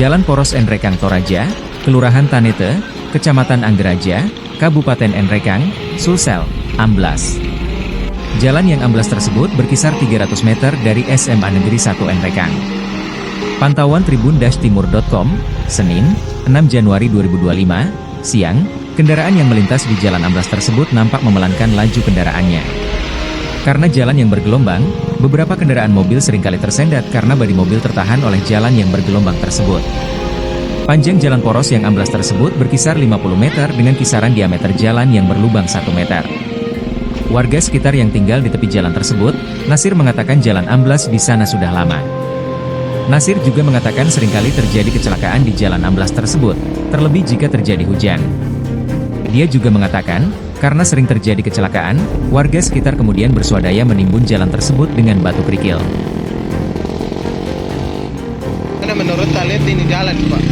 Jalan Poros Enrekang Toraja, Kelurahan Tanete, Kecamatan Anggeraja, Kabupaten Enrekang, Sulsel, amblas. Jalan yang amblas tersebut berkisar 300 meter dari SMA Negeri 1 Enrekang. Pantauan tribun-timur.com, Senin, 6 Januari 2025, siang, kendaraan yang melintas di jalan amblas tersebut nampak memelankan laju kendaraannya. Karena jalan yang bergelombang, beberapa kendaraan mobil seringkali tersendat karena bodi mobil tertahan oleh jalan yang bergelombang tersebut. Panjang jalan poros yang amblas tersebut berkisar 50 meter dengan kisaran diameter jalan yang berlubang 1 meter. Warga sekitar yang tinggal di tepi jalan tersebut, Nasir mengatakan jalan amblas di sana sudah lama. Nasir juga mengatakan seringkali terjadi kecelakaan di jalan amblas tersebut, terlebih jika terjadi hujan. Dia juga mengatakan, karena sering terjadi kecelakaan, warga sekitar kemudian bersuadaya menimbun jalan tersebut dengan batu kerikil. Karena menurut kalian ini jalan, Pak?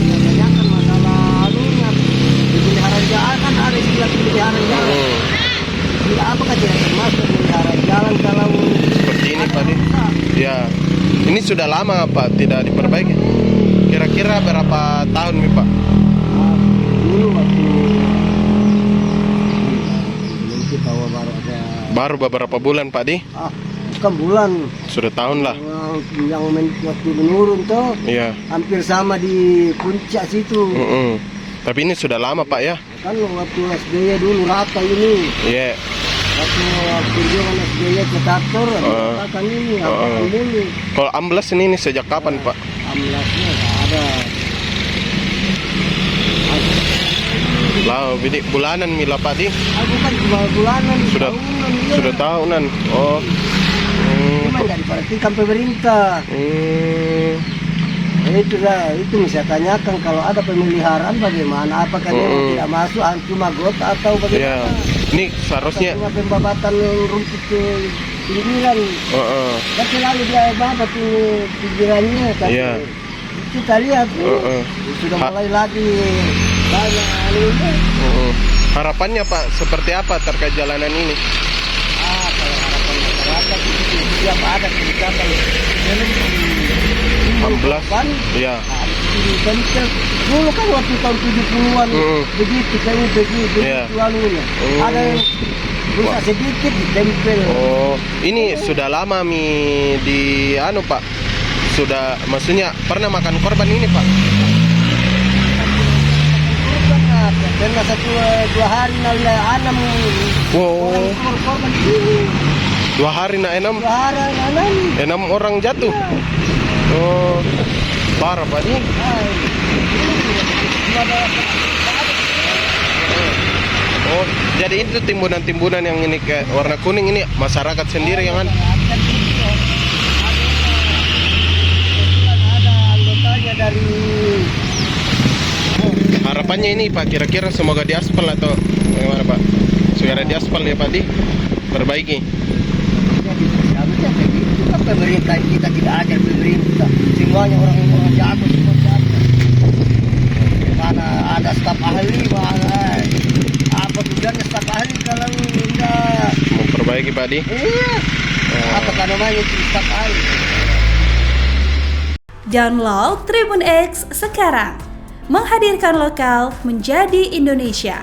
Kebanyakan masalah alunya, pemeliharaan jalan kan ada istilah pemeliharaan jalan. Tidak apa kan tidak termasuk pemeliharaan jalan kalau Seperti ini, Pak. Ya, ini sudah lama, Pak, tidak diperbaiki. Kira-kira berapa tahun nih, Pak? dulu waktu mungkin tahu baru ada Baru beberapa bulan, Pak Di. bukan bulan Sudah tahun lah. yang waktu menurun tuh Iya. hampir sama di puncak situ. Tapi ini sudah lama, Pak, ya? Kan waktu SBY dulu rata ini. Iya. Waktu kunjungan SBY ke Tator kan ini dulu. Kalau amblas ini sejak kapan, Pak? Amblasnya nggak ada. Lah, bidik bulanan mila, Pak Di. Bukan cuma bulanan, Sudah tahunan, ya. sudah tahunan. Oh. Cuma nggak diperhatikan pemerintah. Itu bisa tanyakan kalau ada pemeliharaan bagaimana, apakah dia tidak masuk cuma got atau Iya. bagaimana? Ini seharusnya Cuma pembabatan rumput ke pinggiran. Kan selalu dia babat ini pinggirannya kan. Iya. Kita lihat sudah mulai lagi banyak anunya. harapannya, Pak, seperti apa terkait jalanan ini? Kalau harapan masyarakat itu siapa ada kebijakan Amblas. Iya. Tempel dulu kan waktu tahun 70-an begitu kami begitu anunya. Ada yang rusak sedikit ditempel. Oh, ini sudah lama di Pak. Sudah, maksudnya pernah makan korban ini, Pak? Karena 2 hari nalai anam. Wow. Korban ini. 2 hari na 6. 2 hari anam. 6 orang jatuh. Oh, parah, Pak. Oh, jadi itu timbunan-timbunan yang ini kayak warna kuning ini masyarakat sendiri yang ada anggotanya dari harapannya ini, Pak, kira-kira semoga diaspal atau bagaimana, Pak? Segera diaspal ya, Pak, perbaiki. Harusnya begitu kan pemerintah kita tidak ada pemerintah. Semuanya orang-orang jago semua jago. Mana ada staf ahli, mana apa tujuannya staf ahli kalau enggak Memperbaiki, Pak Di. iya. Apa namanya staf ahli? Download Tribun X sekarang, menghadirkan lokal menjadi Indonesia.